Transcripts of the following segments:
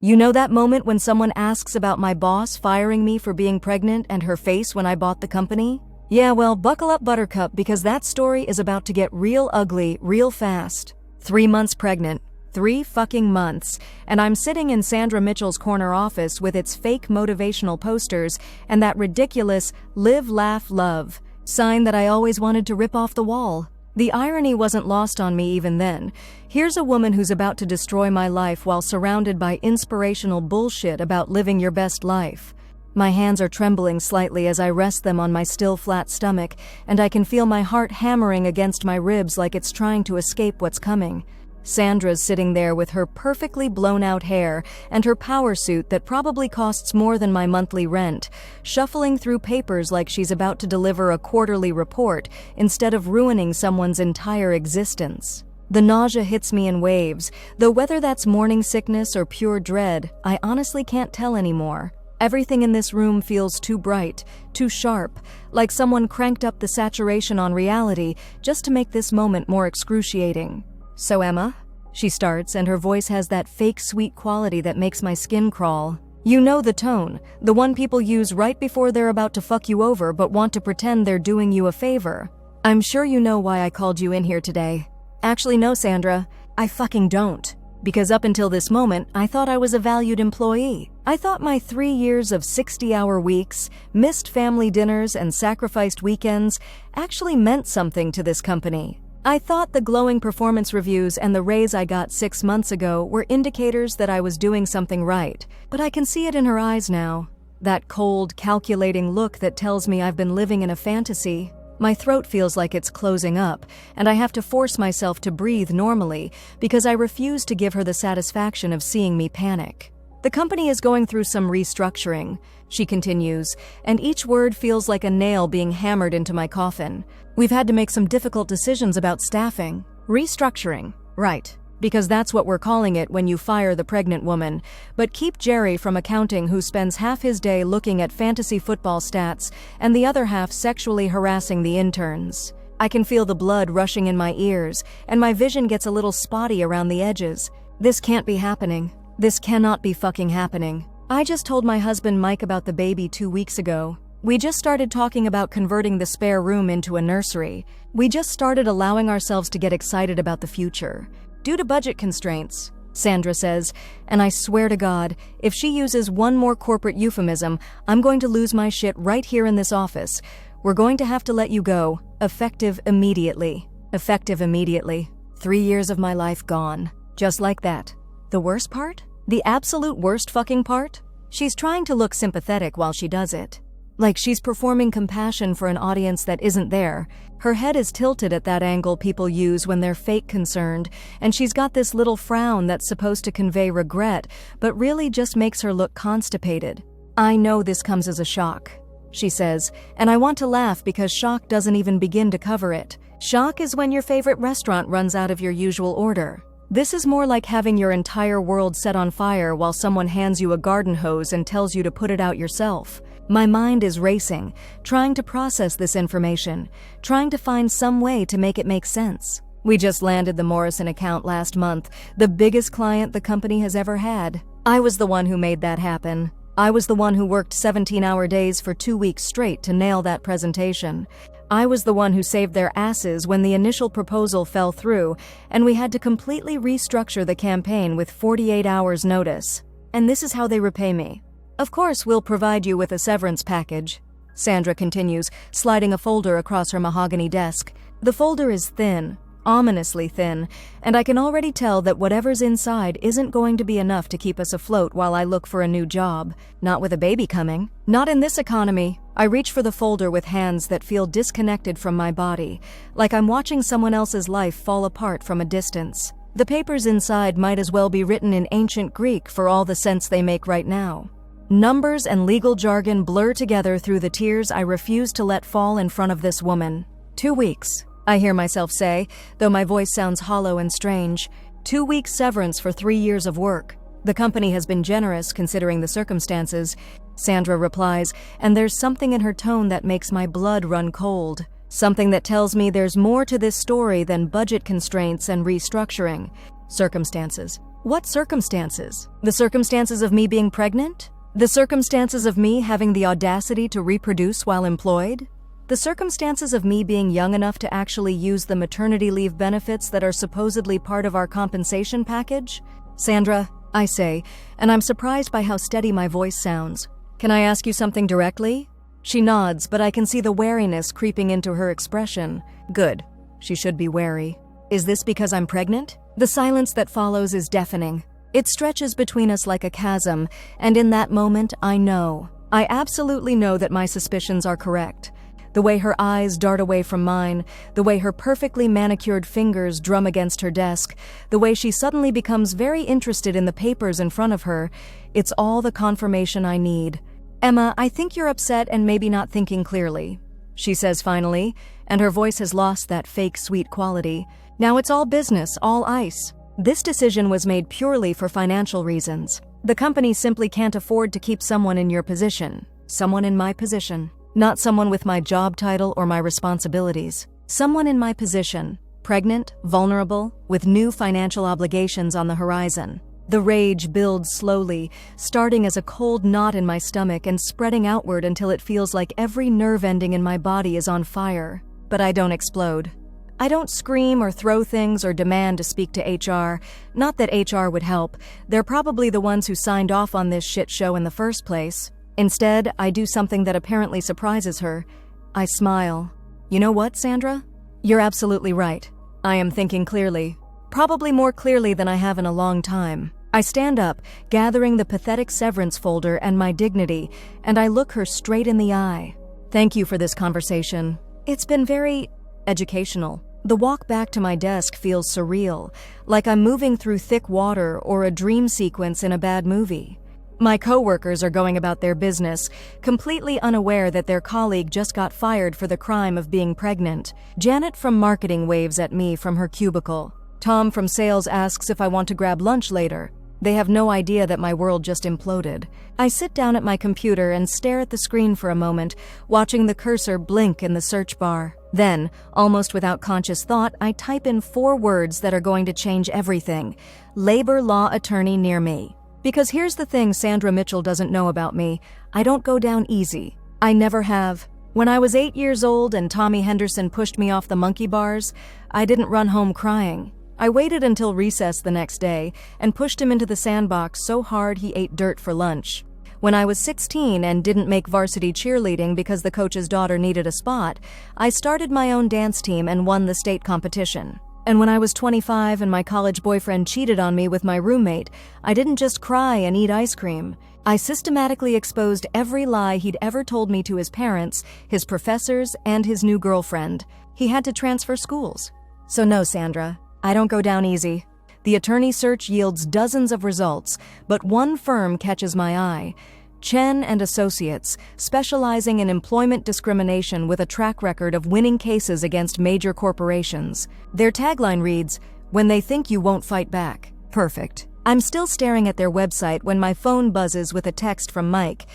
You know that moment when someone asks about my boss firing me for being pregnant and her face when I bought the company? Yeah, well, buckle up, Buttercup, because that story is about to get real ugly real fast. 3 months pregnant. 3 fucking months. And I'm sitting in Sandra Mitchell's corner office with its fake motivational posters and that ridiculous live, laugh, love sign that I always wanted to rip off the wall. The irony wasn't lost on me even then. Here's a woman who's about to destroy my life while surrounded by inspirational bullshit about living your best life. My hands are trembling slightly as I rest them on my still flat stomach, and I can feel my heart hammering against my ribs like it's trying to escape what's coming. Sandra's sitting there with her perfectly blown-out hair and her power suit that probably costs more than my monthly rent, shuffling through papers like she's about to deliver a quarterly report instead of ruining someone's entire existence. The nausea hits me in waves, though whether that's morning sickness or pure dread, I honestly can't tell anymore. Everything in this room feels too bright, too sharp, like someone cranked up the saturation on reality just to make this moment more excruciating. So Emma? She starts, and her voice has that fake sweet quality that makes my skin crawl. You know the tone, the one people use right before they're about to fuck you over but want to pretend they're doing you a favor. I'm sure you know why I called you in here today. Actually, no, Sandra, I fucking don't. Because up until this moment, I thought I was a valued employee. I thought my 3 years of 60-hour weeks, missed family dinners, and sacrificed weekends actually meant something to this company. I thought the glowing performance reviews and the raise I got 6 months ago were indicators that I was doing something right, but I can see it in her eyes now. That cold, calculating look that tells me I've been living in a fantasy. My throat feels like it's closing up, and I have to force myself to breathe normally because I refuse to give her the satisfaction of seeing me panic. The company is going through some restructuring, she continues, and each word feels like a nail being hammered into my coffin. We've had to make some difficult decisions about staffing. Restructuring. Right. Because that's what we're calling it when you fire the pregnant woman. But keep Jerry from accounting, who spends half his day looking at fantasy football stats and the other half sexually harassing the interns. I can feel the blood rushing in my ears, and my vision gets a little spotty around the edges. This can't be happening. This cannot be fucking happening. I just told my husband Mike about the baby 2 weeks ago. We just started talking about converting the spare room into a nursery. We just started allowing ourselves to get excited about the future. Due to budget constraints, Sandra says, and I swear to God, if she uses one more corporate euphemism, I'm going to lose my shit right here in this office. We're going to have to let you go, effective immediately. Effective immediately. 3 years of my life gone. Just like that. The worst part? The absolute worst fucking part? She's trying to look sympathetic while she does it. Like she's performing compassion for an audience that isn't there. Her head is tilted at that angle people use when they're fake concerned, and she's got this little frown that's supposed to convey regret, but really just makes her look constipated. I know this comes as a shock, she says, and I want to laugh because shock doesn't even begin to cover it. Shock is when your favorite restaurant runs out of your usual order. This is more like having your entire world set on fire while someone hands you a garden hose and tells you to put it out yourself. My mind is racing, trying to process this information, trying to find some way to make it make sense. We just landed the Morrison account last month, the biggest client the company has ever had. I was the one who made that happen. I was the one who worked 17-hour days for 2 weeks straight to nail that presentation. I was the one who saved their asses when the initial proposal fell through, and we had to completely restructure the campaign with 48 hours notice. And this is how they repay me. Of course, we'll provide you with a severance package, Sandra continues, sliding a folder across her mahogany desk. The folder is thin, ominously thin, and I can already tell that whatever's inside isn't going to be enough to keep us afloat while I look for a new job. Not with a baby coming. Not in this economy. I reach for the folder with hands that feel disconnected from my body, like I'm watching someone else's life fall apart from a distance. The papers inside might as well be written in ancient Greek for all the sense they make right now. Numbers and legal jargon blur together through the tears I refuse to let fall in front of this woman. 2 weeks, I hear myself say, though my voice sounds hollow and strange. 2 weeks severance for 3 years of work. The company has been generous considering the circumstances, Sandra replies, and there's something in her tone that makes my blood run cold. Something that tells me there's more to this story than budget constraints and restructuring. Circumstances. What circumstances? The circumstances of me being pregnant? The circumstances of me having the audacity to reproduce while employed? The circumstances of me being young enough to actually use the maternity leave benefits that are supposedly part of our compensation package? Sandra, I say, and I'm surprised by how steady my voice sounds. Can I ask you something directly? She nods, but I can see the wariness creeping into her expression. Good. She should be wary. Is this because I'm pregnant? The silence that follows is deafening. It stretches between us like a chasm, and in that moment, I know. I absolutely know that my suspicions are correct. The way her eyes dart away from mine, the way her perfectly manicured fingers drum against her desk, the way she suddenly becomes very interested in the papers in front of her, it's all the confirmation I need. Emma, I think you're upset and maybe not thinking clearly, she says finally, and her voice has lost that fake sweet quality. Now it's all business, all ice. This decision was made purely for financial reasons. The company simply can't afford to keep someone in your position, someone in my position. Not someone with my job title or my responsibilities. Someone in my position, pregnant, vulnerable, with new financial obligations on the horizon. The rage builds slowly, starting as a cold knot in my stomach and spreading outward until it feels like every nerve ending in my body is on fire. But I don't explode. I don't scream or throw things or demand to speak to HR. Not that HR would help. They're probably the ones who signed off on this shit show in the first place. Instead, I do something that apparently surprises her. I smile. You know what, Sandra? You're absolutely right. I am thinking clearly. Probably more clearly than I have in a long time. I stand up, gathering the pathetic severance folder and my dignity, and I look her straight in the eye. Thank you for this conversation. It's been very educational. The walk back to my desk feels surreal, like I'm moving through thick water or a dream sequence in a bad movie. My coworkers are going about their business, completely unaware that their colleague just got fired for the crime of being pregnant. Janet from marketing waves at me from her cubicle. Tom from sales asks if I want to grab lunch later. They have no idea that my world just imploded. I sit down at my computer and stare at the screen for a moment, watching the cursor blink in the search bar. Then, almost without conscious thought, I type in 4 words that are going to change everything. Labor law attorney near me. Because here's the thing Sandra Mitchell doesn't know about me. I don't go down easy. I never have. When I was 8 years old and Tommy Henderson pushed me off the monkey bars, I didn't run home crying. I waited until recess the next day and pushed him into the sandbox so hard he ate dirt for lunch. When I was 16 and didn't make varsity cheerleading because the coach's daughter needed a spot, I started my own dance team and won the state competition. And when I was 25 and my college boyfriend cheated on me with my roommate, I didn't just cry and eat ice cream. I systematically exposed every lie he'd ever told me to his parents, his professors, and his new girlfriend. He had to transfer schools. So no, Sandra, I don't go down easy. The attorney search yields dozens of results, but one firm catches my eye. Chen and Associates, specializing in employment discrimination with a track record of winning cases against major corporations. Their tagline reads, "When they think you won't fight back." Perfect. I'm still staring at their website when my phone buzzes with a text from Mike.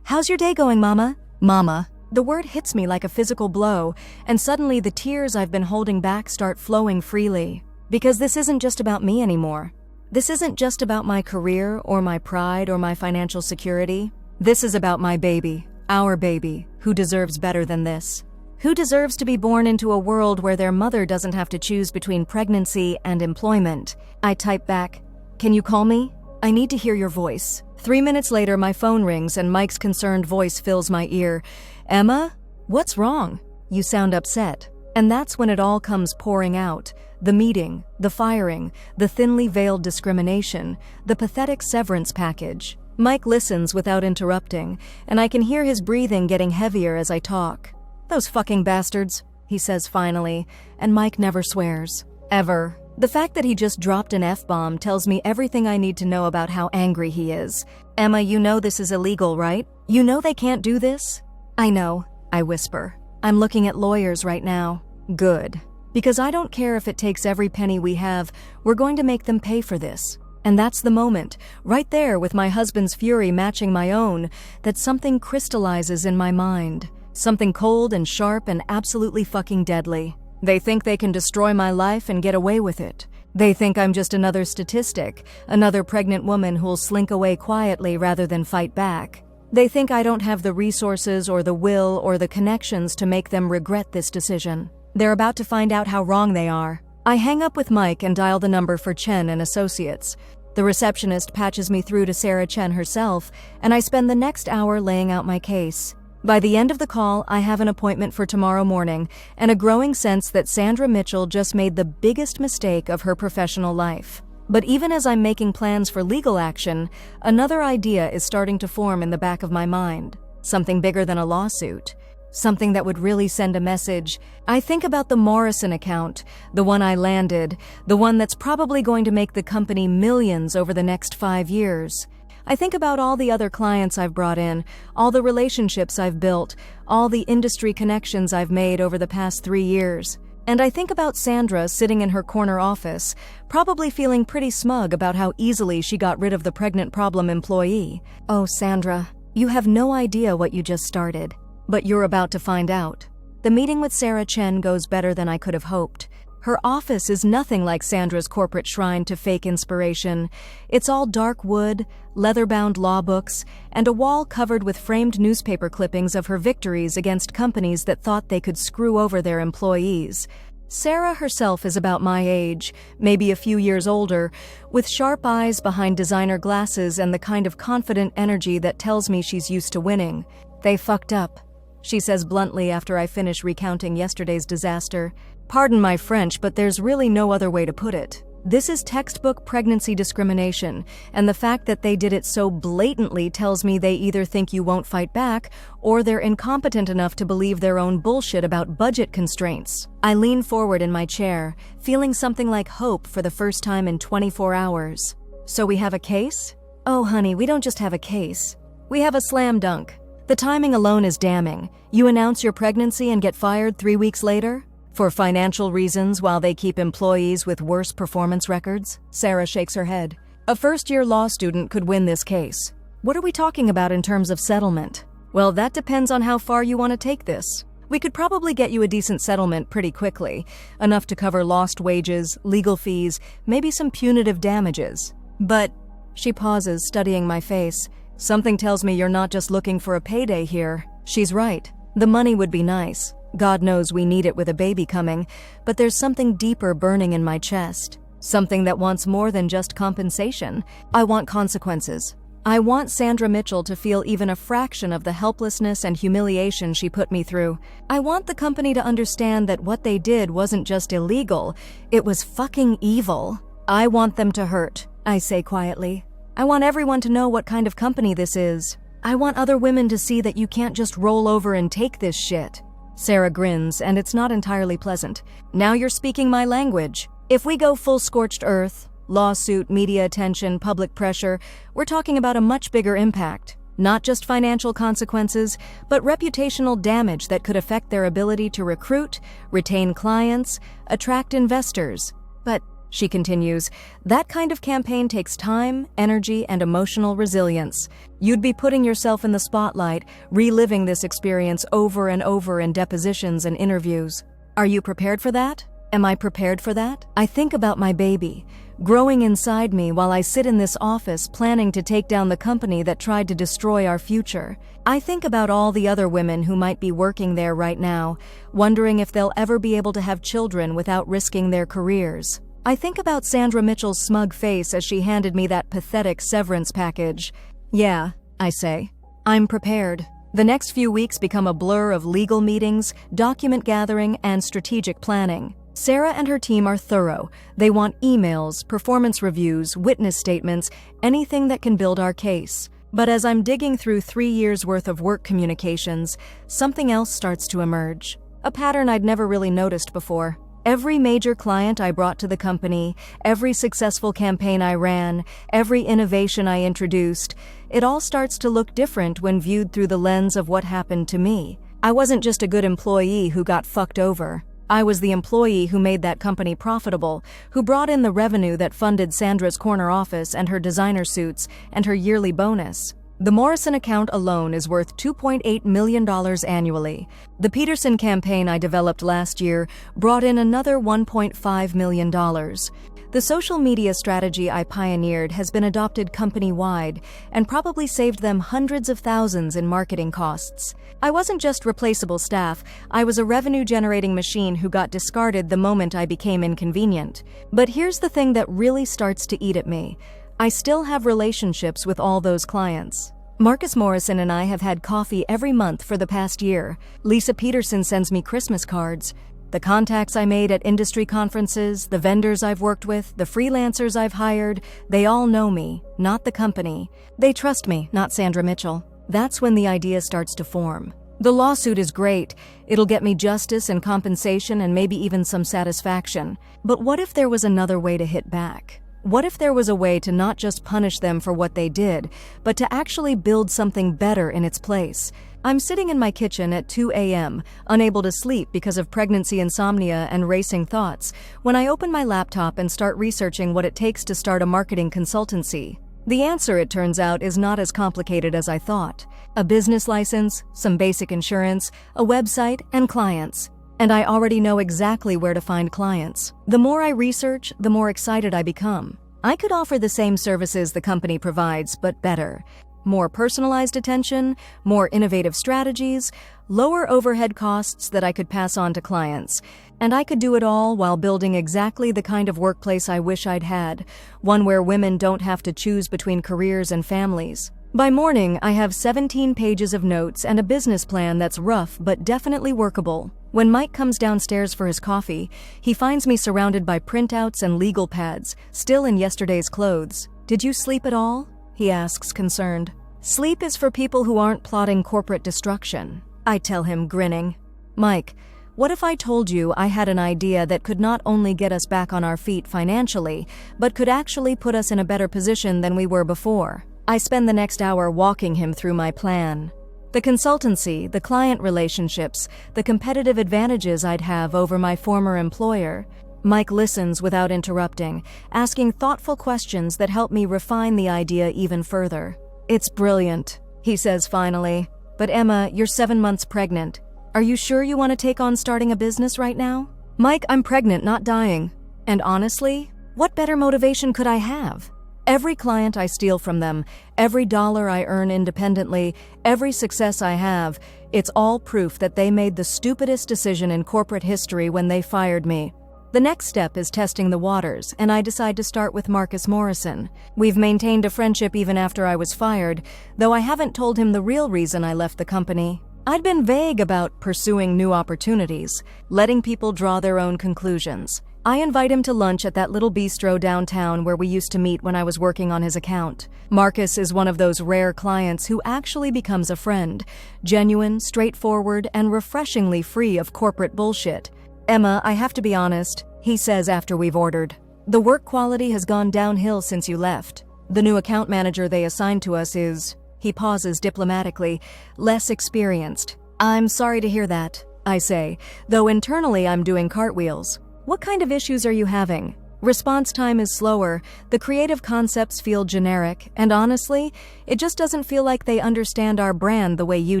"How's your day going, Mama?" Mama. The word hits me like a physical blow, and suddenly the tears I've been holding back start flowing freely. Because this isn't just about me anymore. This isn't just about my career or my pride or my financial security. This is about my baby, our baby, who deserves better than this. Who deserves to be born into a world where their mother doesn't have to choose between pregnancy and employment. I type back, "Can you call me? I need to hear your voice." 3 minutes later, my phone rings and Mike's concerned voice fills my ear. "Emma? What's wrong? You sound upset." And that's when it all comes pouring out. The meeting, the firing, the thinly veiled discrimination, the pathetic severance package. Mike listens without interrupting, and I can hear his breathing getting heavier as I talk. "Those fucking bastards," he says finally, and Mike never swears. Ever. The fact that he just dropped an F-bomb tells me everything I need to know about how angry he is. "Emma, you know this is illegal, right? You know they can't do this?" "I know," I whisper. "I'm looking at lawyers right now." Good. Because I don't care if it takes every penny we have, we're going to make them pay for this. And that's the moment, right there with my husband's fury matching my own, that something crystallizes in my mind. Something cold and sharp and absolutely fucking deadly. They think they can destroy my life and get away with it. They think I'm just another statistic, another pregnant woman who'll slink away quietly rather than fight back. They think I don't have the resources or the will or the connections to make them regret this decision. They're about to find out how wrong they are. I hang up with Mike and dial the number for Chen and Associates. The receptionist patches me through to Sarah Chen herself, and I spend the next hour laying out my case. By the end of the call, I have an appointment for tomorrow morning and a growing sense that Sandra Mitchell just made the biggest mistake of her professional life. But even as I'm making plans for legal action, another idea is starting to form in the back of my mind. Something bigger than a lawsuit. Something that would really send a message. I think about the Morrison account, the one I landed, the one that's probably going to make the company millions over the next 5 years. I think about all the other clients I've brought in, all the relationships I've built, all the industry connections I've made over the past 3 years. And I think about Sandra sitting in her corner office, probably feeling pretty smug about how easily she got rid of the pregnant problem employee. Oh, Sandra, you have no idea what you just started. But you're about to find out. The meeting with Sarah Chen goes better than I could have hoped. Her office is nothing like Sandra's corporate shrine to fake inspiration. It's all dark wood, leather-bound law books, and a wall covered with framed newspaper clippings of her victories against companies that thought they could screw over their employees. Sarah herself is about my age, maybe a few years older, with sharp eyes behind designer glasses and the kind of confident energy that tells me she's used to winning. They fucked up, she says bluntly after I finish recounting yesterday's disaster. Pardon my French, but there's really no other way to put it. This is textbook pregnancy discrimination, and the fact that they did it so blatantly tells me they either think you won't fight back, or they're incompetent enough to believe their own bullshit about budget constraints. I lean forward in my chair, feeling something like hope for the first time in 24 hours. So we have a case? Oh honey, we don't just have a case. We have a slam dunk. The timing alone is damning. You announce your pregnancy and get fired 3 weeks later? For financial reasons while they keep employees with worse performance records? Sarah shakes her head. A first-year law student could win this case. What are we talking about in terms of settlement? Well, that depends on how far you want to take this. We could probably get you a decent settlement pretty quickly, enough to cover lost wages, legal fees, maybe some punitive damages. But, she pauses, studying my face. Something tells me you're not just looking for a payday here. She's right. The money would be nice. God knows we need it with a baby coming, but there's something deeper burning in my chest. Something that wants more than just compensation. I want consequences. I want Sandra Mitchell to feel even a fraction of the helplessness and humiliation she put me through. I want the company to understand that what they did wasn't just illegal, it was fucking evil. I want them to hurt, I say quietly. I want everyone to know what kind of company this is. I want other women to see that you can't just roll over and take this shit. Sarah grins, and it's not entirely pleasant. Now you're speaking my language. If we go full scorched earth, lawsuit, media attention, public pressure, we're talking about a much bigger impact. Not just financial consequences, but reputational damage that could affect their ability to recruit, retain clients, attract investors. But, she continues, that kind of campaign takes time, energy, and emotional resilience. You'd be putting yourself in the spotlight, reliving this experience over and over in depositions and interviews. Are you prepared for that? Am I prepared for that? I think about my baby, growing inside me while I sit in this office planning to take down the company that tried to destroy our future. I think about all the other women who might be working there right now, wondering if they'll ever be able to have children without risking their careers. I think about Sandra Mitchell's smug face as she handed me that pathetic severance package. Yeah, I say. I'm prepared. The next few weeks become a blur of legal meetings, document gathering, and strategic planning. Sarah and her team are thorough. They want emails, performance reviews, witness statements, anything that can build our case. But as I'm digging through 3 years' worth of work communications, something else starts to emerge. A pattern I'd never really noticed before. Every major client I brought to the company, every successful campaign I ran, every innovation I introduced, it all starts to look different when viewed through the lens of what happened to me. I wasn't just a good employee who got fucked over. I was the employee who made that company profitable, who brought in the revenue that funded Sandra's corner office and her designer suits and her yearly bonus. The Morrison account alone is worth $2.8 million annually. The Peterson campaign I developed last year brought in another $1.5 million. The social media strategy I pioneered has been adopted company-wide and probably saved them hundreds of thousands in marketing costs. I wasn't just replaceable staff, I was a revenue-generating machine who got discarded the moment I became inconvenient. But here's the thing that really starts to eat at me. I still have relationships with all those clients. Marcus Morrison and I have had coffee every month for the past year. Lisa Peterson sends me Christmas cards. The contacts I made at industry conferences, the vendors I've worked with, the freelancers I've hired, they all know me, not the company. They trust me, not Sandra Mitchell. That's when the idea starts to form. The lawsuit is great. It'll get me justice and compensation and maybe even some satisfaction. But what if there was another way to hit back? What if there was a way to not just punish them for what they did, but to actually build something better in its place? I'm sitting in my kitchen at 2 a.m., unable to sleep because of pregnancy insomnia and racing thoughts, when I open my laptop and start researching what it takes to start a marketing consultancy. The answer, it turns out, is not as complicated as I thought. A business license, some basic insurance, a website, and clients. And I already know exactly where to find clients. The more I research, the more excited I become. I could offer the same services the company provides, but better. More personalized attention, more innovative strategies, lower overhead costs that I could pass on to clients. And I could do it all while building exactly the kind of workplace I wish I'd had, one where women don't have to choose between careers and families. By morning, I have 17 pages of notes and a business plan that's rough but definitely workable. When Mike comes downstairs for his coffee, he finds me surrounded by printouts and legal pads, still in yesterday's clothes. "Did you sleep at all?" he asks, concerned. "Sleep is for people who aren't plotting corporate destruction," I tell him, grinning. "Mike, what if I told you I had an idea that could not only get us back on our feet financially, but could actually put us in a better position than we were before?" I spend the next hour walking him through my plan. The consultancy, the client relationships, the competitive advantages I'd have over my former employer. Mike listens without interrupting, asking thoughtful questions that help me refine the idea even further. "It's brilliant," he says finally. "But Emma, you're 7 months pregnant. Are you sure you want to take on starting a business right now?" "Mike, I'm pregnant, not dying. And honestly, what better motivation could I have? Every client I steal from them, every dollar I earn independently, every success I have, it's all proof that they made the stupidest decision in corporate history when they fired me. The next step is testing the waters, and I decide to start with Marcus Morrison. We've maintained a friendship even after I was fired, though I haven't told him the real reason I left the company. I'd been vague about pursuing new opportunities, letting people draw their own conclusions. I invite him to lunch at that little bistro downtown where we used to meet when I was working on his account. Marcus is one of those rare clients who actually becomes a friend, genuine, straightforward, and refreshingly free of corporate bullshit. "Emma, I have to be honest," he says after we've ordered. "The work quality has gone downhill since you left. The new account manager they assigned to us is," he pauses diplomatically, "less experienced." "I'm sorry to hear that," I say, though internally I'm doing cartwheels. "What kind of issues are you having?" "Response time is slower, the creative concepts feel generic, and honestly, it just doesn't feel like they understand our brand the way you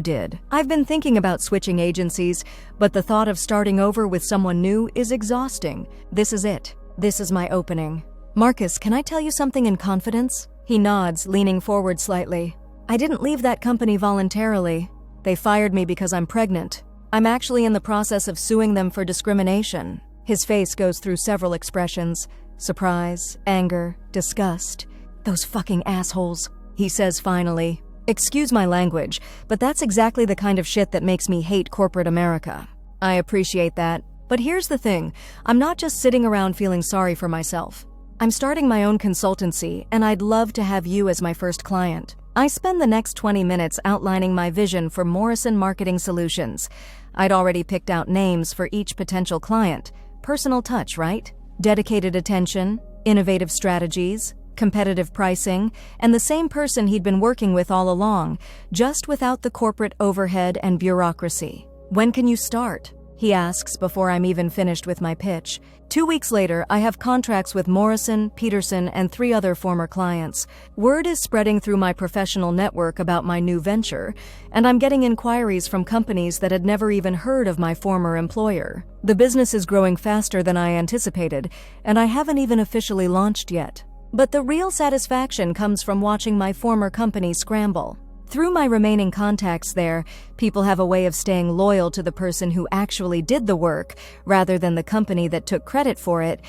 did. I've been thinking about switching agencies, but the thought of starting over with someone new is exhausting. This is it. This is my opening." "Marcus, can I tell you something in confidence?" He nods, leaning forward slightly. "I didn't leave that company voluntarily. They fired me because I'm pregnant. I'm actually in the process of suing them for discrimination." His face goes through several expressions: surprise, anger, disgust. "Those fucking assholes," he says finally. "Excuse my language, but that's exactly the kind of shit that makes me hate corporate America." "I appreciate that. But here's the thing, I'm not just sitting around feeling sorry for myself. I'm starting my own consultancy, and I'd love to have you as my first client." I spend the next 20 minutes outlining my vision for Morrison Marketing Solutions. I'd already picked out names for each potential client. Personal touch, right? Dedicated attention, innovative strategies, competitive pricing, and the same person he'd been working with all along, just without the corporate overhead and bureaucracy. "When can you start?" he asks before I'm even finished with my pitch. 2 weeks later, I have contracts with Morrison, Peterson, and 3 other former clients. Word is spreading through my professional network about my new venture, and I'm getting inquiries from companies that had never even heard of my former employer. The business is growing faster than I anticipated, and I haven't even officially launched yet. But the real satisfaction comes from watching my former company scramble. Through my remaining contacts there, people have a way of staying loyal to the person who actually did the work, rather than the company that took credit for it.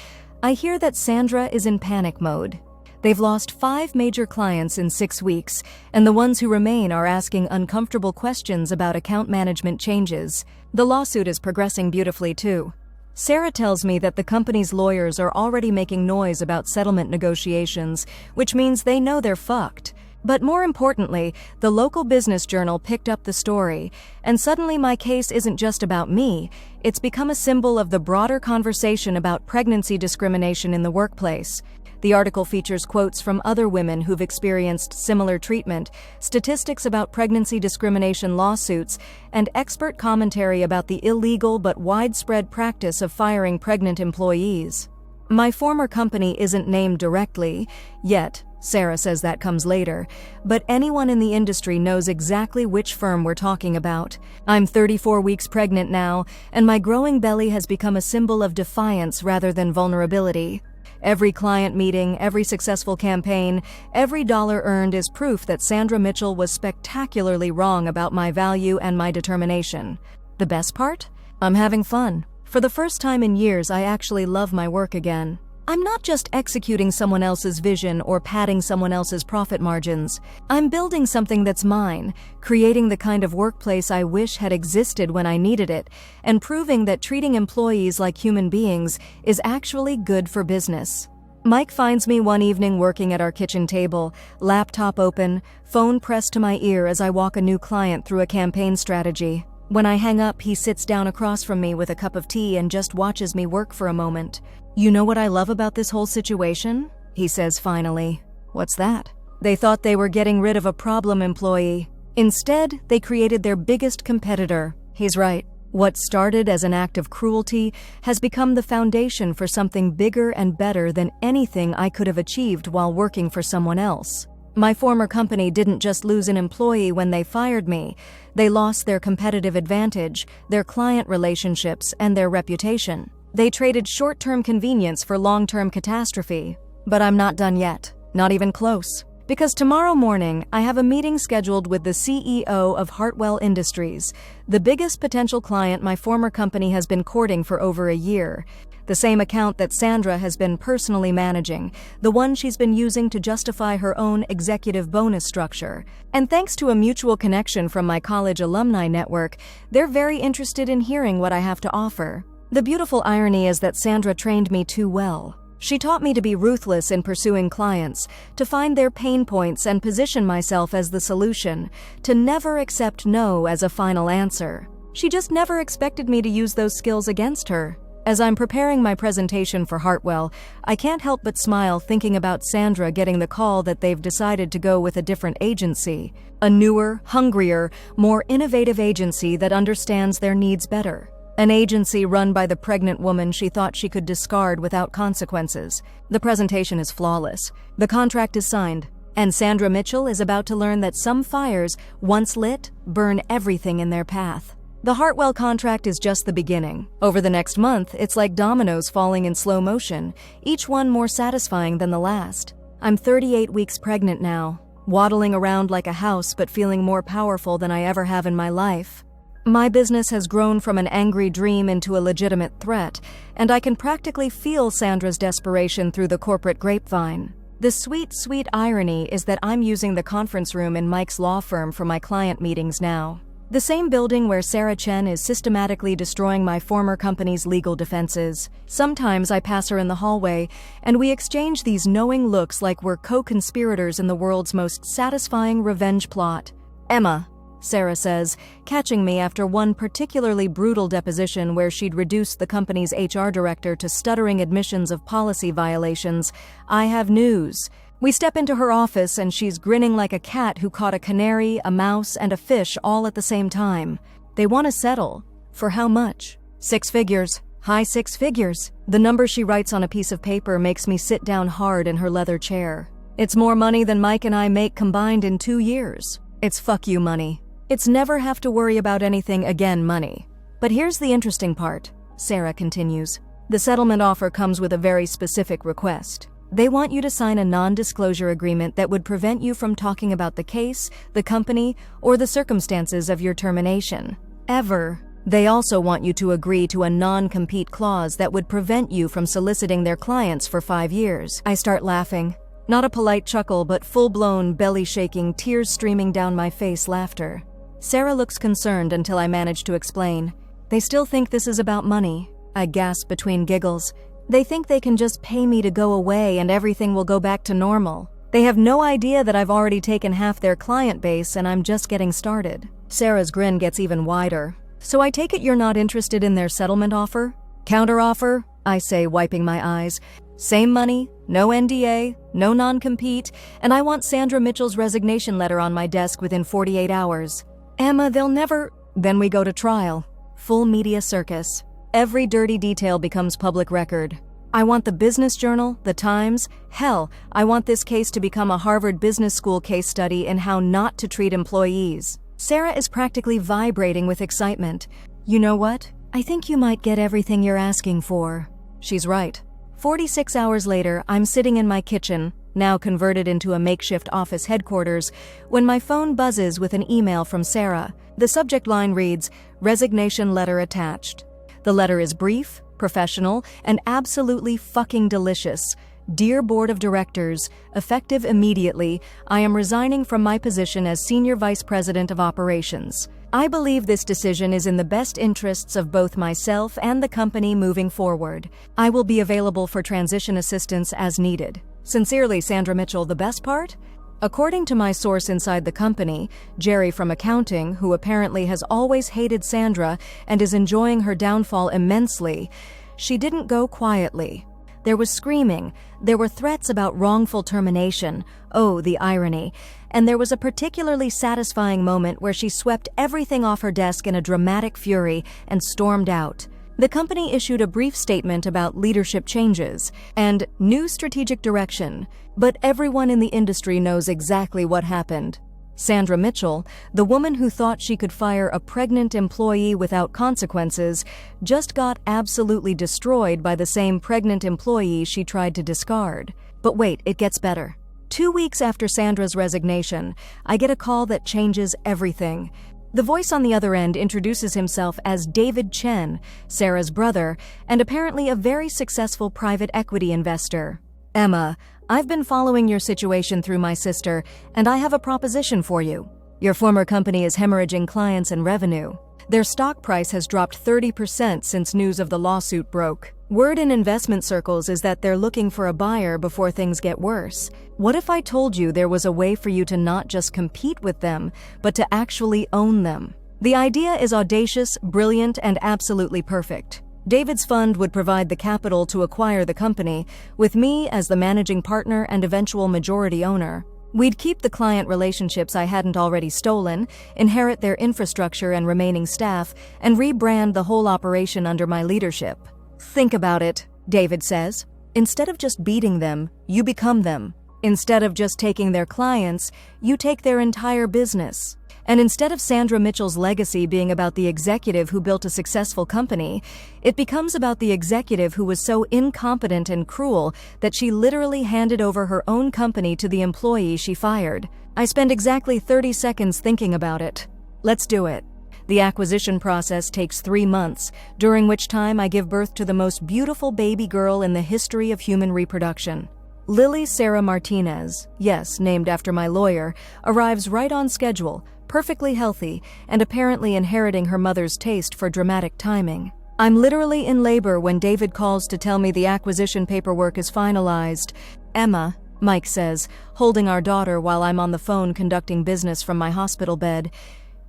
I hear that Sandra is in panic mode. They've lost 5 major clients in 6 weeks, and the ones who remain are asking uncomfortable questions about account management changes. The lawsuit is progressing beautifully too. Sarah tells me that the company's lawyers are already making noise about settlement negotiations, which means they know they're fucked. But more importantly, the local business journal picked up the story, and suddenly my case isn't just about me, it's become a symbol of the broader conversation about pregnancy discrimination in the workplace. The article features quotes from other women who've experienced similar treatment, statistics about pregnancy discrimination lawsuits, and expert commentary about the illegal but widespread practice of firing pregnant employees. My former company isn't named directly, yet. Sarah says that comes later, but anyone in the industry knows exactly which firm we're talking about. I'm 34 weeks pregnant now, and my growing belly has become a symbol of defiance rather than vulnerability. Every client meeting, every successful campaign, every dollar earned is proof that Sandra Mitchell was spectacularly wrong about my value and my determination. The best part? I'm having fun. For the first time in years, I actually love my work again. I'm not just executing someone else's vision or padding someone else's profit margins. I'm building something that's mine, creating the kind of workplace I wish had existed when I needed it, and proving that treating employees like human beings is actually good for business. Mike finds me one evening working at our kitchen table, laptop open, phone pressed to my ear as I walk a new client through a campaign strategy. When I hang up, he sits down across from me with a cup of tea and just watches me work for a moment. "You know what I love about this whole situation?" he says finally. "What's that?" "They thought they were getting rid of a problem employee. Instead, they created their biggest competitor." He's right. What started as an act of cruelty has become the foundation for something bigger and better than anything I could have achieved while working for someone else. My former company didn't just lose an employee when they fired me. They lost their competitive advantage, their client relationships, and their reputation. They traded short-term convenience for long-term catastrophe. But I'm not done yet. Not even close. Because tomorrow morning, I have a meeting scheduled with the CEO of Hartwell Industries, the biggest potential client my former company has been courting for over a year. The same account that Sandra has been personally managing, the one she's been using to justify her own executive bonus structure. And thanks to a mutual connection from my college alumni network, they're very interested in hearing what I have to offer. The beautiful irony is that Sandra trained me too well. She taught me to be ruthless in pursuing clients, to find their pain points and position myself as the solution, to never accept no as a final answer. She just never expected me to use those skills against her. As I'm preparing my presentation for Hartwell, I can't help but smile thinking about Sandra getting the call that they've decided to go with a different agency. A newer, hungrier, more innovative agency that understands their needs better. An agency run by the pregnant woman she thought she could discard without consequences. The presentation is flawless. The contract is signed. And Sandra Mitchell is about to learn that some fires, once lit, burn everything in their path. The Hartwell contract is just the beginning. Over the next month, it's like dominoes falling in slow motion, each one more satisfying than the last. I'm 38 weeks pregnant now, waddling around like a house but feeling more powerful than I ever have in my life. My business has grown from an angry dream into a legitimate threat, and I can practically feel Sandra's desperation through the corporate grapevine. The sweet, sweet irony is that I'm using the conference room in Mike's law firm for my client meetings now. The same building where Sarah Chen is systematically destroying my former company's legal defenses. Sometimes I pass her in the hallway, and we exchange these knowing looks like we're co-conspirators in the world's most satisfying revenge plot. "Emma," Sarah says, catching me after one particularly brutal deposition where she'd reduced the company's HR director to stuttering admissions of policy violations, "I have news." We step into her office and she's grinning like a cat who caught a canary, a mouse, and a fish all at the same time. They want to settle. For how much? 6 figures. High 6 figures. The number she writes on a piece of paper makes me sit down hard in her leather chair. It's more money than Mike and I make combined in 2 years. It's fuck you money. It's never have to worry about anything again money. But here's the interesting part, Sarah continues. The settlement offer comes with a very specific request. They want you to sign a non-disclosure agreement that would prevent you from talking about the case, the company, or the circumstances of your termination. Ever. They also want you to agree to a non-compete clause that would prevent you from soliciting their clients for 5 years. I start laughing. Not a polite chuckle, but full-blown, belly-shaking, tears streaming down my face laughter. Sarah looks concerned until I manage to explain. They still think this is about money. I gasp between giggles. They think they can just pay me to go away and everything will go back to normal. They have no idea that I've already taken half their client base and I'm just getting started. Sarah's grin gets even wider. So I take it you're not interested in their settlement offer? Counteroffer, I say, wiping my eyes. Same money, no NDA, no non-compete, and I want Sandra Mitchell's resignation letter on my desk within 48 hours. Emma, they'll never... Then we go to trial. Full media circus. Every dirty detail becomes public record. I want the Business Journal, the Times, hell, I want this case to become a Harvard Business School case study in how not to treat employees. Sarah is practically vibrating with excitement. You know what? I think you might get everything you're asking for. She's right. 46 hours later, I'm sitting in my kitchen, now converted into a makeshift office headquarters, when my phone buzzes with an email from Sarah. The subject line reads, "Resignation letter attached." The letter is brief, professional, and absolutely fucking delicious. Dear Board of Directors, effective immediately, I am resigning from my position as Senior Vice President of Operations. I believe this decision is in the best interests of both myself and the company moving forward. I will be available for transition assistance as needed. Sincerely, Sandra Mitchell. The best part? According to my source inside the company, Jerry from accounting, who apparently has always hated Sandra and is enjoying her downfall immensely, she didn't go quietly. There was screaming, there were threats about wrongful termination, oh, the irony, and there was a particularly satisfying moment where she swept everything off her desk in a dramatic fury and stormed out. The company issued a brief statement about leadership changes and new strategic direction, but everyone in the industry knows exactly what happened. Sandra Mitchell, the woman who thought she could fire a pregnant employee without consequences, just got absolutely destroyed by the same pregnant employee she tried to discard. But wait, it gets better. 2 weeks after Sandra's resignation, I get a call that changes everything. The voice on the other end introduces himself as David Chen, Sarah's brother, and apparently a very successful private equity investor. Emma, I've been following your situation through my sister, and I have a proposition for you. Your former company is hemorrhaging clients and revenue. Their stock price has dropped 30% since news of the lawsuit broke. Word in investment circles is that they're looking for a buyer before things get worse. What if I told you there was a way for you to not just compete with them, but to actually own them? The idea is audacious, brilliant, and absolutely perfect. David's fund would provide the capital to acquire the company, with me as the managing partner and eventual majority owner. We'd keep the client relationships I hadn't already stolen, inherit their infrastructure and remaining staff, and rebrand the whole operation under my leadership. Think about it, David says. Instead of just beating them, you become them. Instead of just taking their clients, you take their entire business. And instead of Sandra Mitchell's legacy being about the executive who built a successful company, it becomes about the executive who was so incompetent and cruel that she literally handed over her own company to the employee she fired. I spend exactly 30 seconds thinking about it. Let's do it. The acquisition process takes 3 months, during which time I give birth to the most beautiful baby girl in the history of human reproduction. Lily Sarah Martinez, yes, named after my lawyer, arrives right on schedule, perfectly healthy, and apparently inheriting her mother's taste for dramatic timing. I'm literally in labor when David calls to tell me the acquisition paperwork is finalized. Emma, Mike says, holding our daughter while I'm on the phone conducting business from my hospital bed,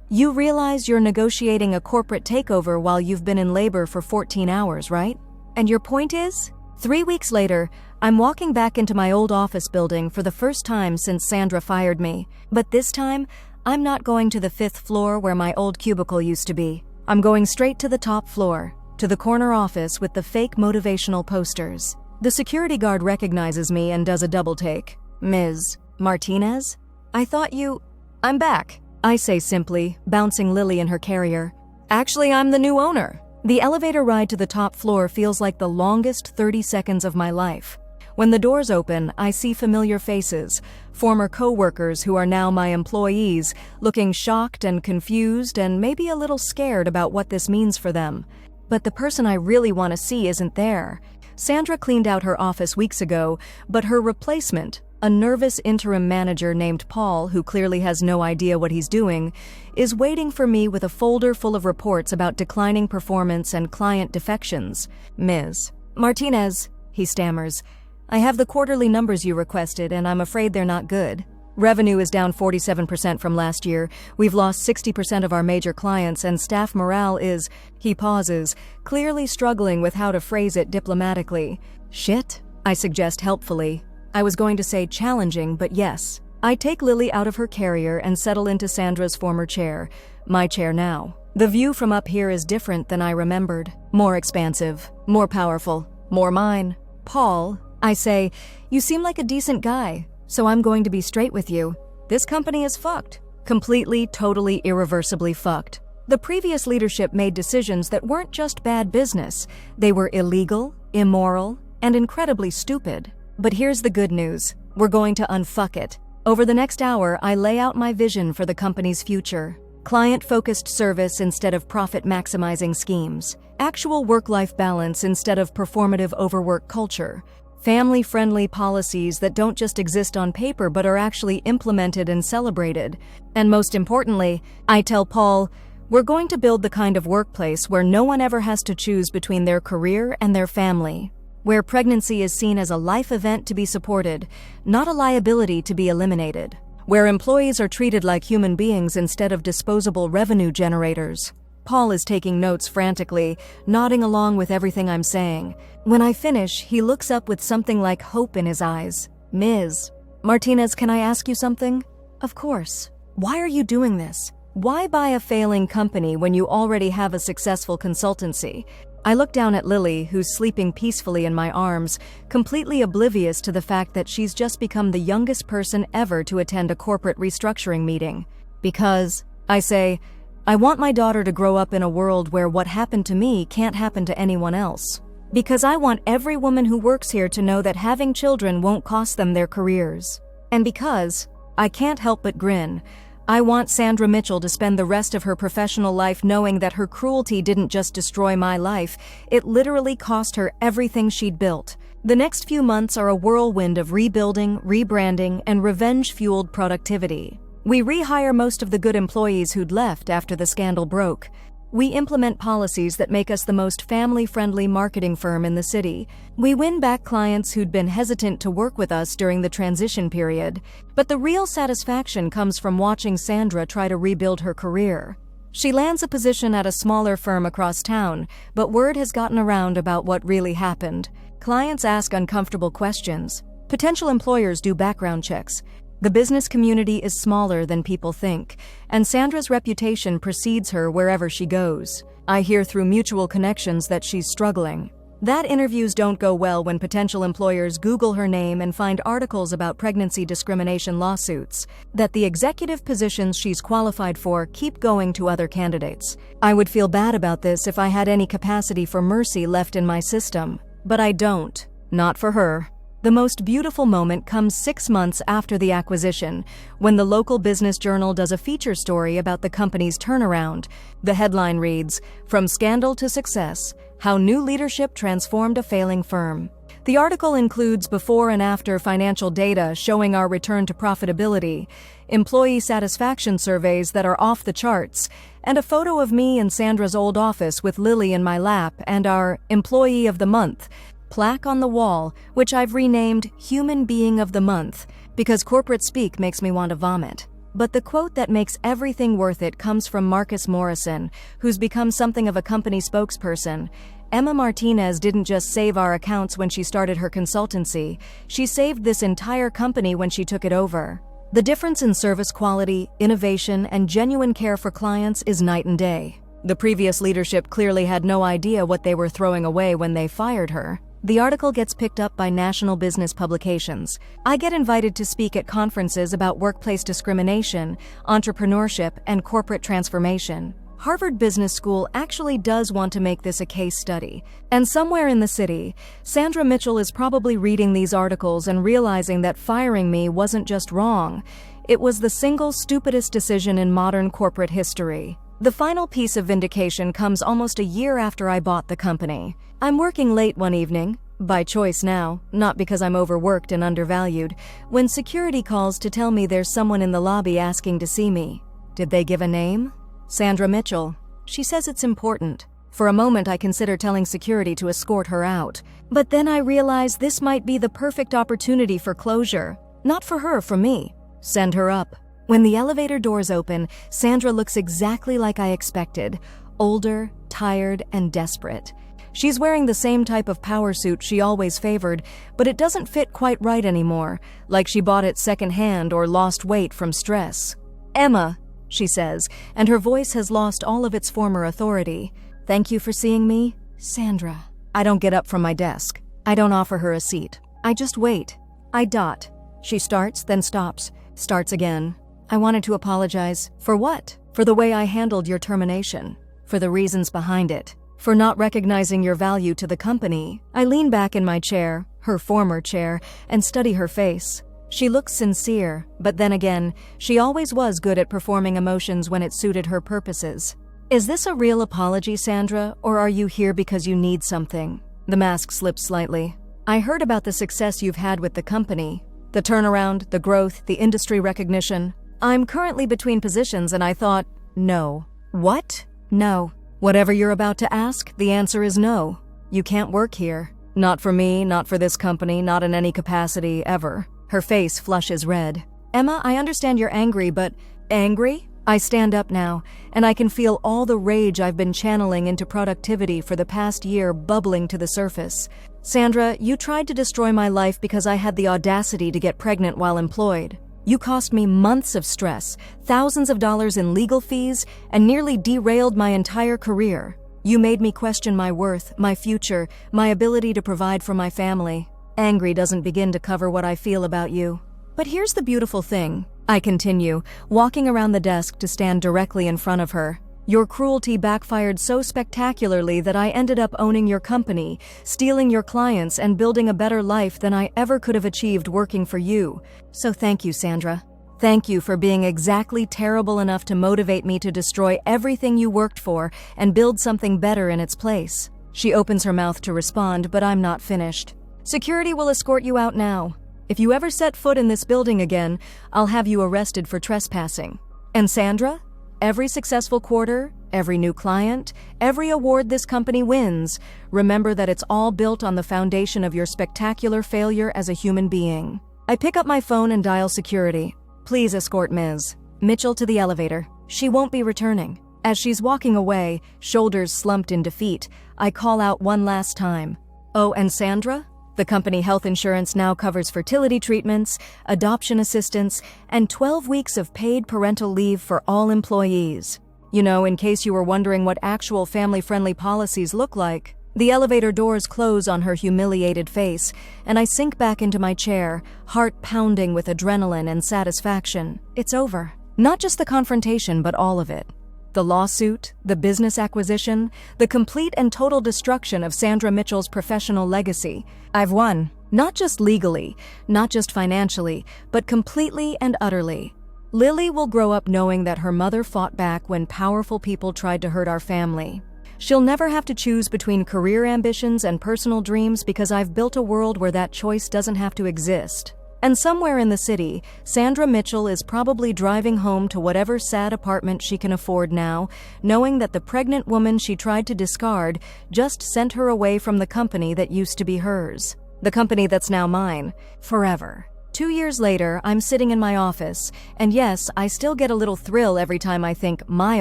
you realize you're negotiating a corporate takeover while you've been in labor for 14 hours, right? And your point is? 3 weeks later, I'm walking back into my old office building for the first time since Sandra fired me. But this time, I'm not going to the 5th floor where my old cubicle used to be. I'm going straight to the top floor. to the corner office with the fake motivational posters. The security guard recognizes me and does a double take. "Ms. Martinez? I thought you—" "I'm back," I say simply, bouncing Lily in her carrier. "Actually, I'm the new owner." The elevator ride to the top floor feels like the longest 30 seconds of my life. When the doors open, I see familiar faces, former co-workers who are now my employees, looking shocked and confused and maybe a little scared about what this means for them. But the person I really want to see isn't there. Sandra cleaned out her office weeks ago, but her replacement, a nervous interim manager named Paul who clearly has no idea what he's doing, is waiting for me with a folder full of reports about declining performance and client defections. "Ms. Martinez," he stammers, "I have the quarterly numbers you requested, and I'm afraid they're not good. Revenue is down 47% from last year. We've lost 60% of our major clients, and staff morale is—" He pauses, clearly struggling with how to phrase it diplomatically. "Shit?" I suggest helpfully. I was going to say challenging, but yes. I take Lily out of her carrier and settle into Sandra's former chair, my chair now. The view from up here is different than I remembered. More expansive, more powerful, more mine. "Paul," I say, "you seem like a decent guy, so I'm going to be straight with you. This company is fucked. Completely, totally, irreversibly fucked. The previous leadership made decisions that weren't just bad business. They were illegal, immoral, and incredibly stupid. But here's the good news. We're going to unfuck it. Over the next hour, I lay out my vision for the company's future. Client-focused service instead of profit-maximizing schemes. Actual work-life balance instead of performative overwork culture. Family-friendly policies that don't just exist on paper but are actually implemented and celebrated. And most importantly, I tell Paul, we're going to build the kind of workplace where no one ever has to choose between their career and their family. Where pregnancy is seen as a life event to be supported, not a liability to be eliminated. Where employees are treated like human beings instead of disposable revenue generators. Paul is taking notes frantically, nodding along with everything I'm saying. When I finish, he looks up with something like hope in his eyes. "Ms. Martinez, can I ask you something?" "Of course. Why are you doing this? Why buy a failing company when you already have a successful consultancy?" I look down at Lily, who's sleeping peacefully in my arms, completely oblivious to the fact that she's just become the youngest person ever to attend a corporate restructuring meeting. "Because," I say, "I want my daughter to grow up in a world where what happened to me can't happen to anyone else. Because I want every woman who works here to know that having children won't cost them their careers. And because," I can't help but grin, "I want Sandra Mitchell to spend the rest of her professional life knowing that her cruelty didn't just destroy my life, it literally cost her everything she'd built. The next few months are a whirlwind of rebuilding, rebranding, and revenge-fueled productivity. We rehire most of the good employees who'd left after the scandal broke. We implement policies that make us the most family-friendly marketing firm in the city. We win back clients who'd been hesitant to work with us during the transition period. But the real satisfaction comes from watching Sandra try to rebuild her career. She lands a position at a smaller firm across town, but word has gotten around about what really happened. Clients ask uncomfortable questions. Potential employers do background checks. The business community is smaller than people think, and Sandra's reputation precedes her wherever she goes. I hear through mutual connections that she's struggling. That interviews don't go well when potential employers Google her name and find articles about pregnancy discrimination lawsuits, that the executive positions she's qualified for keep going to other candidates. I would feel bad about this if I had any capacity for mercy left in my system, but I don't. Not for her. The most beautiful moment comes 6 months after the acquisition, when the local business journal does a feature story about the company's turnaround. The headline reads, "From Scandal to Success, How New Leadership Transformed a Failing Firm." The article includes before and after financial data showing our return to profitability, employee satisfaction surveys that are off the charts, and a photo of me in Sandra's old office with Lily in my lap and our Employee of the Month plaque on the wall, which I've renamed Human Being of the Month, because corporate speak makes me want to vomit. But the quote that makes everything worth it comes from Marcus Morrison, who's become something of a company spokesperson. Emma Martinez didn't just save our accounts when she started her consultancy, she saved this entire company when she took it over. The difference in service quality, innovation, and genuine care for clients is night and day. The previous leadership clearly had no idea what they were throwing away when they fired her. The article gets picked up by national business publications. I get invited to speak at conferences about workplace discrimination, entrepreneurship, and corporate transformation. Harvard Business School actually does want to make this a case study. And somewhere in the city, Sandra Mitchell is probably reading these articles and realizing that firing me wasn't just wrong. It was the single stupidest decision in modern corporate history. The final piece of vindication comes almost a year after I bought the company. I'm working late one evening, by choice now, not because I'm overworked and undervalued, when security calls to tell me there's someone in the lobby asking to see me. Did they give a name? Sandra Mitchell. She says it's important. For a moment, I consider telling security to escort her out. But then I realize this might be the perfect opportunity for closure. Not for her, for me. Send her up. When the elevator doors open, Sandra looks exactly like I expected. Older, tired, and desperate. She's wearing the same type of power suit she always favored, but it doesn't fit quite right anymore, like she bought it secondhand or lost weight from stress. "Emma," she says, and her voice has lost all of its former authority. "Thank you for seeing me, Sandra." I don't get up from my desk. I don't offer her a seat. I just wait. I dot. She starts, then stops. Starts again. "I wanted to apologize." For what? For the way I handled your termination. For the reasons behind it. For not recognizing your value to the company. I lean back in my chair, her former chair, and study her face. She looks sincere, but then again, she always was good at performing emotions when it suited her purposes. "Is this a real apology, Sandra, or are you here because you need something?" The mask slips slightly. "I heard about the success you've had with the company. The turnaround, the growth, the industry recognition. I'm currently between positions and I thought, no." "What?" "No. Whatever you're about to ask, the answer is no. You can't work here. Not for me, not for this company, not in any capacity, ever." Her face flushes red. "Emma, I understand you're angry, but..." "Angry?" I stand up now, and I can feel all the rage I've been channeling into productivity for the past year bubbling to the surface. "Sandra, you tried to destroy my life because I had the audacity to get pregnant while employed. You cost me months of stress, thousands of dollars in legal fees, and nearly derailed my entire career. You made me question my worth, my future, my ability to provide for my family. Angry doesn't begin to cover what I feel about you. But here's the beautiful thing," I continue, walking around the desk to stand directly in front of her. "Your cruelty backfired so spectacularly that I ended up owning your company, stealing your clients, and building a better life than I ever could have achieved working for you. So thank you, Sandra. Thank you for being exactly terrible enough to motivate me to destroy everything you worked for and build something better in its place." She opens her mouth to respond, but I'm not finished. "Security will escort you out now. If you ever set foot in this building again, I'll have you arrested for trespassing. And Sandra? Every successful quarter, every new client, every award this company wins, remember that it's all built on the foundation of your spectacular failure as a human being." I pick up my phone and dial security. "Please escort Ms. Mitchell to the elevator. She won't be returning." As she's walking away, shoulders slumped in defeat, I call out one last time. "Oh, and Sandra? The company health insurance now covers fertility treatments, adoption assistance, and 12 weeks of paid parental leave for all employees. You know, in case you were wondering what actual family-friendly policies look like." The elevator doors close on her humiliated face, and I sink back into my chair, heart pounding with adrenaline and satisfaction. It's over. Not just the confrontation, but all of it. The lawsuit, the business acquisition, the complete and total destruction of Sandra Mitchell's professional legacy. I've won. Not just legally, not just financially, but completely and utterly. Lily will grow up knowing that her mother fought back when powerful people tried to hurt our family. She'll never have to choose between career ambitions and personal dreams because I've built a world where that choice doesn't have to exist. And somewhere in the city, Sandra Mitchell is probably driving home to whatever sad apartment she can afford now, knowing that the pregnant woman she tried to discard just sent her away from the company that used to be hers. The company that's now mine. Forever. 2 years later, I'm sitting in my office, and yes, I still get a little thrill every time I think my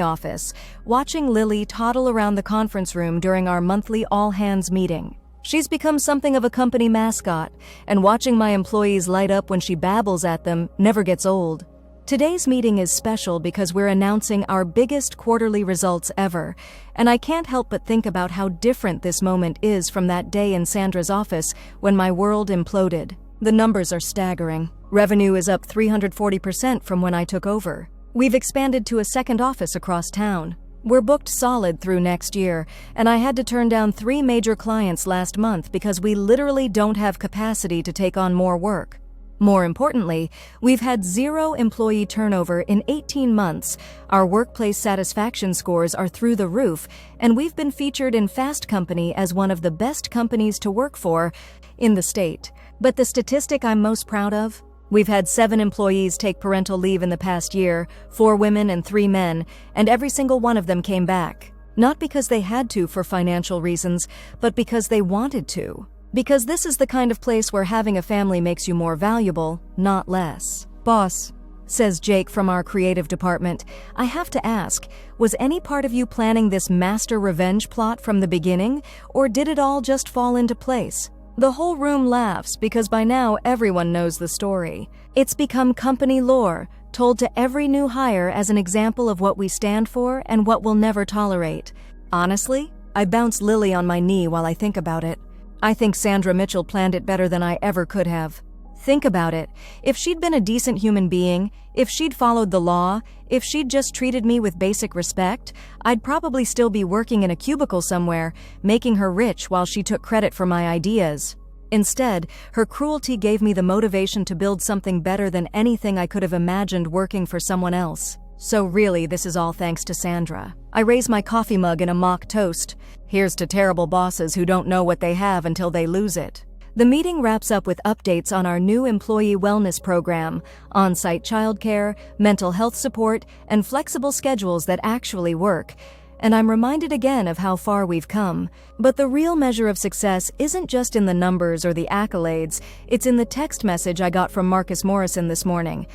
office, watching Lily toddle around the conference room during our monthly all-hands meeting. She's become something of a company mascot, and watching my employees light up when she babbles at them never gets old. Today's meeting is special because we're announcing our biggest quarterly results ever, and I can't help but think about how different this moment is from that day in Sandra's office when my world imploded. The numbers are staggering. Revenue is up 340% from when I took over. We've expanded to a second office across town. We're booked solid through next year, and I had to turn down 3 major clients last month because we literally don't have capacity to take on more work. More importantly, we've had 0 employee turnover in 18 months, our workplace satisfaction scores are through the roof, and we've been featured in Fast Company as one of the best companies to work for in the state. But the statistic I'm most proud of? We've had 7 employees take parental leave in the past year, 4 women and 3 men, and every single one of them came back. Not because they had to for financial reasons, but because they wanted to. Because this is the kind of place where having a family makes you more valuable, not less. Boss, says Jake from our creative department, I have to ask, was any part of you planning this master revenge plot from the beginning, or did it all just fall into place? The whole room laughs because by now everyone knows the story. It's become company lore, told to every new hire as an example of what we stand for and what we'll never tolerate. Honestly, I bounce Lily on my knee while I think about it. I think Sandra Mitchell planned it better than I ever could have. Think about it. If she'd been a decent human being, if she'd followed the law, if she'd just treated me with basic respect, I'd probably still be working in a cubicle somewhere, making her rich while she took credit for my ideas. Instead, her cruelty gave me the motivation to build something better than anything I could have imagined working for someone else. So really, this is all thanks to Sandra. I raise my coffee mug in a mock toast. Here's to terrible bosses who don't know what they have until they lose it. The meeting wraps up with updates on our new employee wellness program, on-site childcare, mental health support, and flexible schedules that actually work. And I'm reminded again of how far we've come. But the real measure of success isn't just in the numbers or the accolades, it's in the text message I got from Marcus Morrison this morning.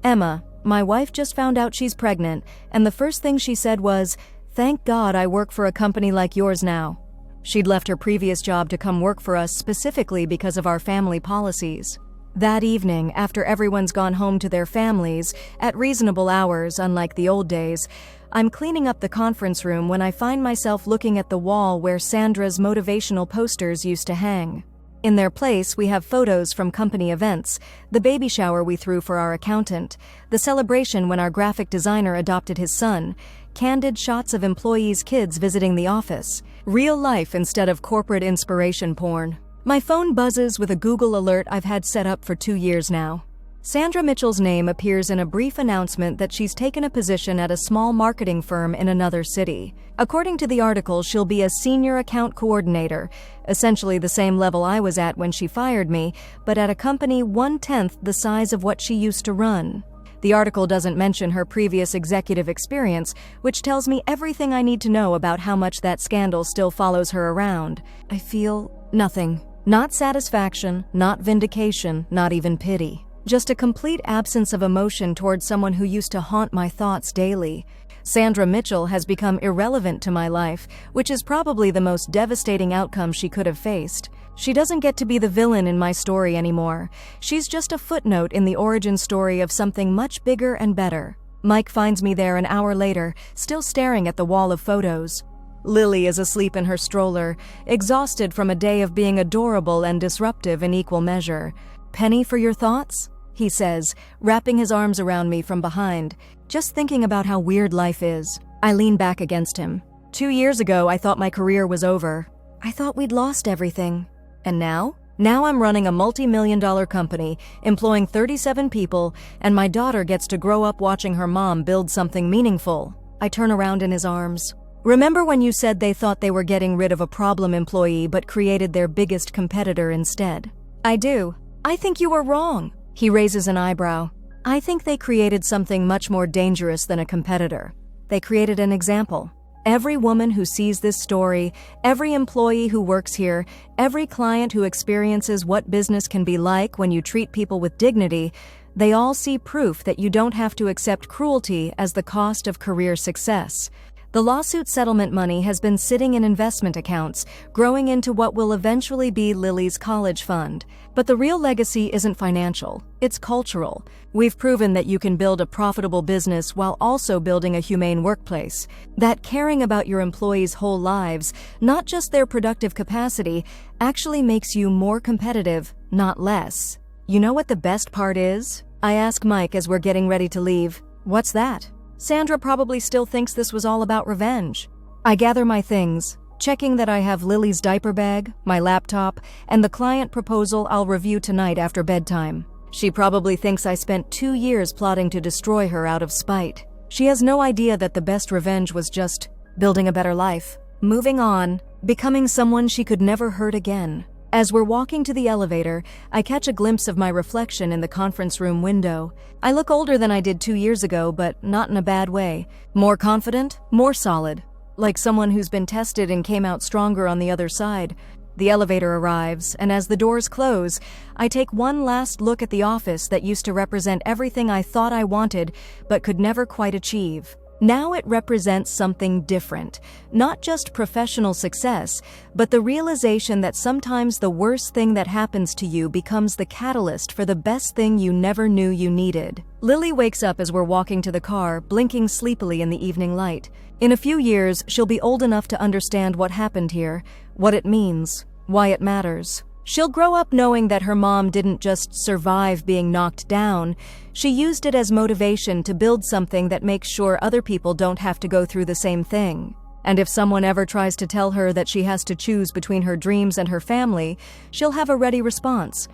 Emma, my wife just found out she's pregnant, and the first thing she said was, "Thank God I work for a company like yours now." She'd left her previous job to come work for us specifically because of our family policies. That evening, after everyone's gone home to their families, at reasonable hours, unlike the old days, I'm cleaning up the conference room when I find myself looking at the wall where Sandra's motivational posters used to hang. In their place, we have photos from company events, the baby shower we threw for our accountant, the celebration when our graphic designer adopted his son, candid shots of employees' kids visiting the office, real life instead of corporate inspiration porn. My phone buzzes with a Google alert I've had set up for 2 years now. Sandra Mitchell's name appears in a brief announcement that she's taken a position at a small marketing firm in another city. According to the article, she'll be a senior account coordinator, essentially the same level I was at when she fired me, but at a company 1/10 the size of what she used to run. The article doesn't mention her previous executive experience, which tells me everything I need to know about how much that scandal still follows her around. I feel nothing. Not satisfaction, not vindication, not even pity. Just a complete absence of emotion towards someone who used to haunt my thoughts daily. Sandra Mitchell has become irrelevant to my life, which is probably the most devastating outcome she could have faced. She doesn't get to be the villain in my story anymore. She's just a footnote in the origin story of something much bigger and better. Mike finds me there an hour later, still staring at the wall of photos. Lily is asleep in her stroller, exhausted from a day of being adorable and disruptive in equal measure. "Penny for your thoughts?" he says, wrapping his arms around me from behind. Just thinking about how weird life is. I lean back against him. 2 years ago, I thought my career was over. I thought we'd lost everything. And now? Now I'm running a multi-million-dollar company, employing 37 people, and my daughter gets to grow up watching her mom build something meaningful. I turn around in his arms. Remember when you said they thought they were getting rid of a problem employee but created their biggest competitor instead? I do. I think you were wrong. He raises an eyebrow. I think they created something much more dangerous than a competitor. They created an example. Every woman who sees this story, every employee who works here, every client who experiences what business can be like when you treat people with dignity, they all see proof that you don't have to accept cruelty as the cost of career success. The lawsuit settlement money has been sitting in investment accounts, growing into what will eventually be Lily's college fund. But the real legacy isn't financial, it's cultural. We've proven that you can build a profitable business while also building a humane workplace. That caring about your employees' whole lives, not just their productive capacity, actually makes you more competitive, not less. You know what the best part is? I ask Mike as we're getting ready to leave. What's that? Sandra probably still thinks this was all about revenge. I gather my things, checking that I have Lily's diaper bag, my laptop, and the client proposal I'll review tonight after bedtime. She probably thinks I spent 2 years plotting to destroy her out of spite. She has no idea that the best revenge was just building a better life, moving on, becoming someone she could never hurt again. As we're walking to the elevator, I catch a glimpse of my reflection in the conference room window. I look older than I did 2 years ago, but not in a bad way. More confident, more solid. Like someone who's been tested and came out stronger on the other side. The elevator arrives, and as the doors close, I take one last look at the office that used to represent everything I thought I wanted, but could never quite achieve. Now it represents something different, not just professional success, but the realization that sometimes the worst thing that happens to you becomes the catalyst for the best thing you never knew you needed. Lily wakes up as we're walking to the car, blinking sleepily in the evening light. In a few years, she'll be old enough to understand what happened here, what it means, why it matters. She'll grow up knowing that her mom didn't just survive being knocked down, she used it as motivation to build something that makes sure other people don't have to go through the same thing. And if someone ever tries to tell her that she has to choose between her dreams and her family, she'll have a ready response.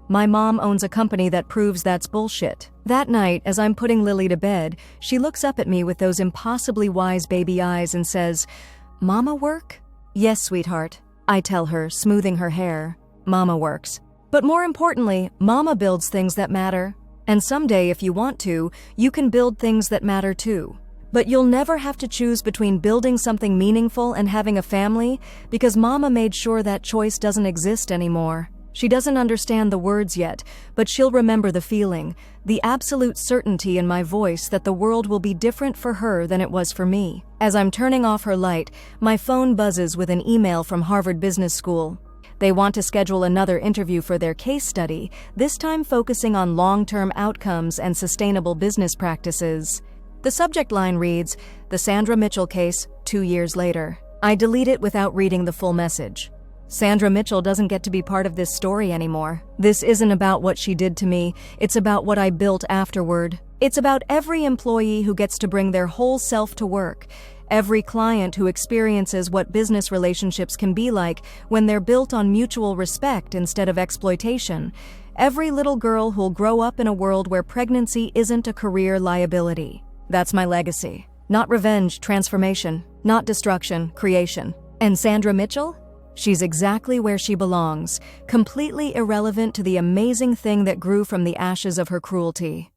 My mom owns a company that proves that's bullshit. That night, as I'm putting Lily to bed, she looks up at me with those impossibly wise baby eyes and says, "Mama work?" "Yes, sweetheart," I tell her, smoothing her hair. Mama works. But more importantly, Mama builds things that matter. And someday, if you want to, you can build things that matter too. But you'll never have to choose between building something meaningful and having a family, because Mama made sure that choice doesn't exist anymore. She doesn't understand the words yet, but she'll remember the feeling, the absolute certainty in my voice that the world will be different for her than it was for me. As I'm turning off her light, my phone buzzes with an email from Harvard Business School. They want to schedule another interview for their case study, this time focusing on long-term outcomes and sustainable business practices. The subject line reads, "The Sandra Mitchell case, 2 years later." I delete it without reading the full message. Sandra Mitchell doesn't get to be part of this story anymore. This isn't about what she did to me, it's about what I built afterward. It's about every employee who gets to bring their whole self to work. Every client who experiences what business relationships can be like when they're built on mutual respect instead of exploitation. Every little girl who'll grow up in a world where pregnancy isn't a career liability. That's my legacy. Not revenge, transformation. Not destruction, creation. And Sandra Mitchell? She's exactly where she belongs, completely irrelevant to the amazing thing that grew from the ashes of her cruelty.